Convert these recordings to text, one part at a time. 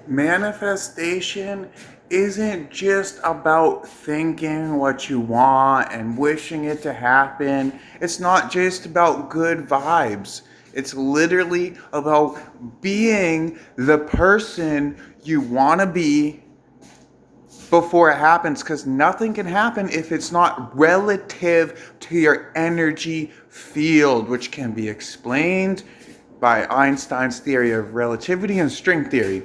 Manifestation isn't just about thinking what you want and wishing it to happen. It's not just about good vibes. It's literally about being the person you want to be before it happens, because nothing can happen if it's not relative to your energy field, which can be explained by Einstein's theory of relativity and string theory.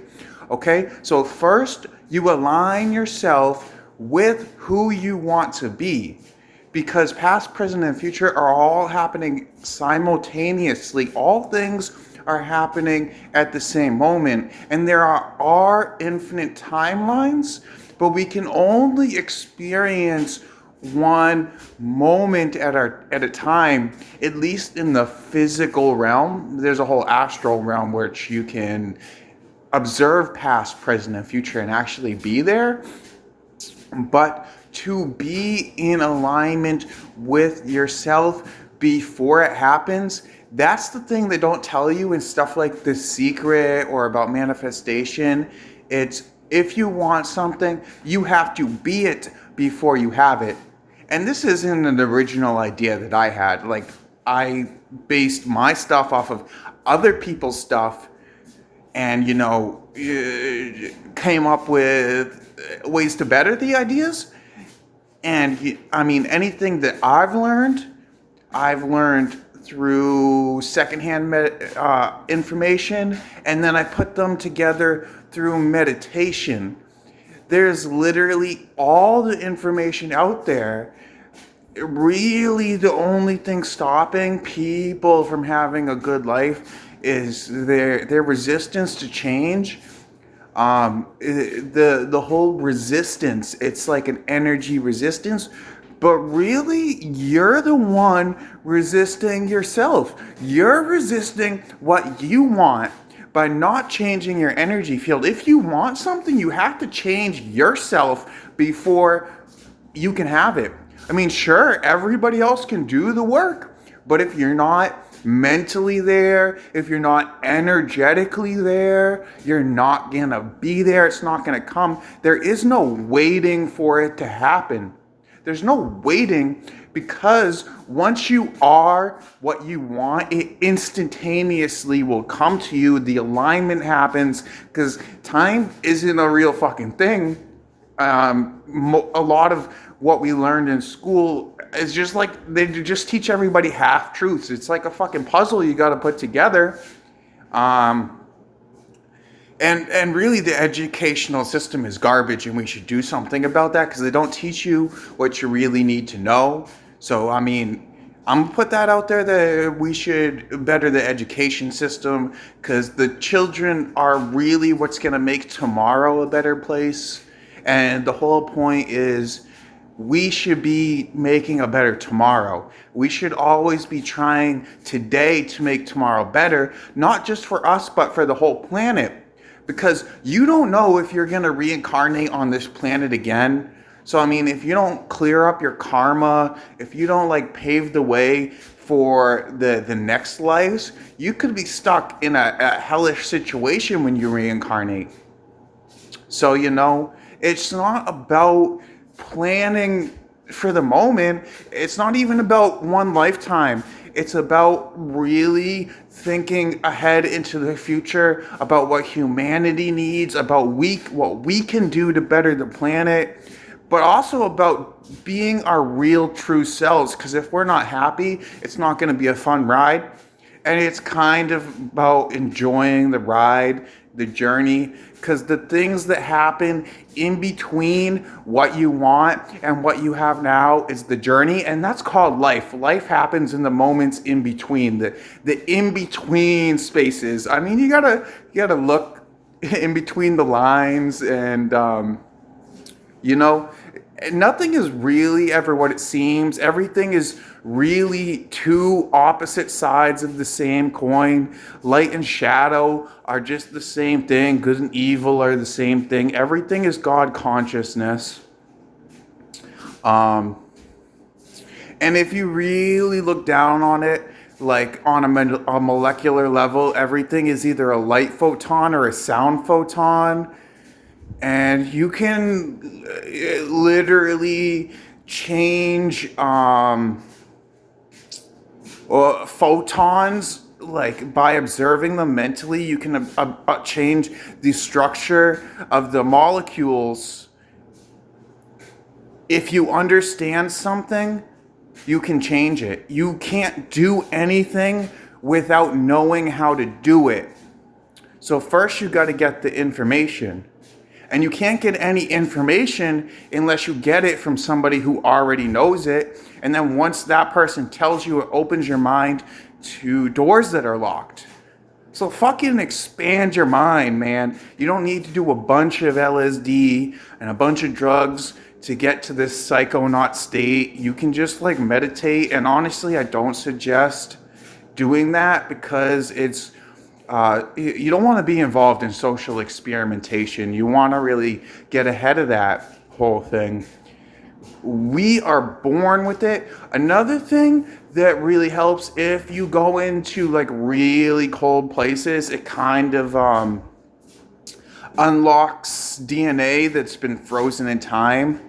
Okay, so first you align yourself with who you want to be, because past, present, and future are all happening simultaneously. All things are happening at the same moment, and there are infinite timelines, but we can only experience one moment at a time, at least in the physical realm. There's a whole astral realm which you can observe past, present, and future and actually be there. But to be in alignment with yourself before it happens, that's the thing they don't tell you in stuff like The Secret or about manifestation. It's if you want something, you have to be it before you have it. And this isn't an original idea that I had. Like, I based my stuff off of other people's stuff and, came up with ways to better the ideas. And I mean, anything that I've learned through secondhand information, and then I put them together through meditation. There's literally all the information out there. Really, the only thing stopping people from having a good life is their resistance to change. The whole resistance, it's like an energy resistance, but really you're the one resisting yourself. You're resisting what you want by not changing your energy field. If you want something, you have to change yourself before you can have it. I mean, sure, everybody else can do the work, but if you're not mentally there, if you're not energetically there, you're not gonna be there. It's not gonna come. There is no waiting for it to happen. There's no waiting, because once you are what you want, it instantaneously will come to you. The alignment happens, because time isn't a real fucking thing. A lot of what we learned in school is just like they just teach everybody half truths. It's like a fucking puzzle you got to put together. Um, and really, the educational system is garbage, and we should do something about that, because they don't teach you what you really need to know. So, I mean, I'm gonna put that out there that we should better the education system, because the children are really what's gonna make tomorrow a better place. And the whole point is we should be making a better tomorrow. We should always be trying today to make tomorrow better, not just for us, but for the whole planet. Because you don't know if you're going to reincarnate on this planet again. So, I mean, if you don't clear up your karma, if you don't like pave the way for the next lives, you could be stuck in a hellish situation when you reincarnate. So, it's not about planning for the moment. It's not even about one lifetime. It's about really thinking ahead into the future, about what humanity needs, about what we can do to better the planet, but also about being our real true selves. Because if we're not happy, it's not going to be a fun ride. And it's kind of about enjoying the ride, the journey, because the things that happen in between what you want and what you have now is the journey, and that's called life. Life happens in the moments in between, the in between spaces. I mean, you gotta look in between the lines, and you know, nothing is really ever what it seems. Everything is really two opposite sides of the same coin. Light and shadow are just the same thing. Good and evil are the same thing. Everything is God consciousness. Um, and if you really look down on it, like on a molecular level, everything is either a light photon or a sound photon. And you can literally change photons, like by observing them mentally. You can change the structure of the molecules. If you understand something, you can change it. You can't do anything without knowing how to do it. So first you got to get the information. And you can't get any information unless you get it from somebody who already knows it. And then once that person tells you, it opens your mind to doors that are locked. So fucking expand your mind, man. You don't need to do a bunch of LSD and a bunch of drugs to get to this psychonaut state. You can just like meditate. And honestly, I don't suggest doing that because it's you don't want to be involved in social experimentation. You want to really get ahead of that whole thing. We are born with it. Another thing that really helps, if you go into like really cold places, it kind of unlocks DNA that's been frozen in time.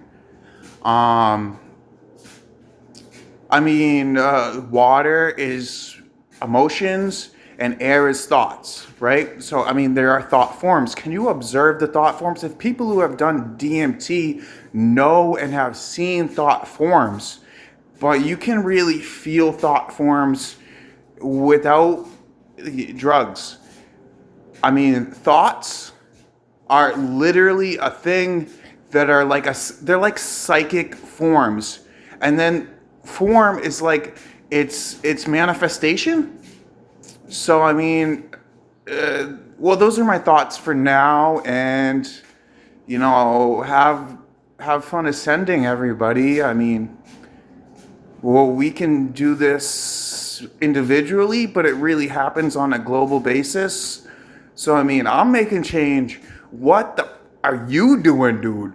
Water is emotions and air is thoughts, right? So, there are thought forms. Can you observe the thought forms? If people who have done DMT know and have seen thought forms, but you can really feel thought forms without drugs. Thoughts are literally a thing that are they're like psychic forms. And then form is like it's manifestation. So, those are my thoughts for now, and, have fun ascending, everybody. We can do this individually, but it really happens on a global basis. So, I'm making change. What the are you doing, dude?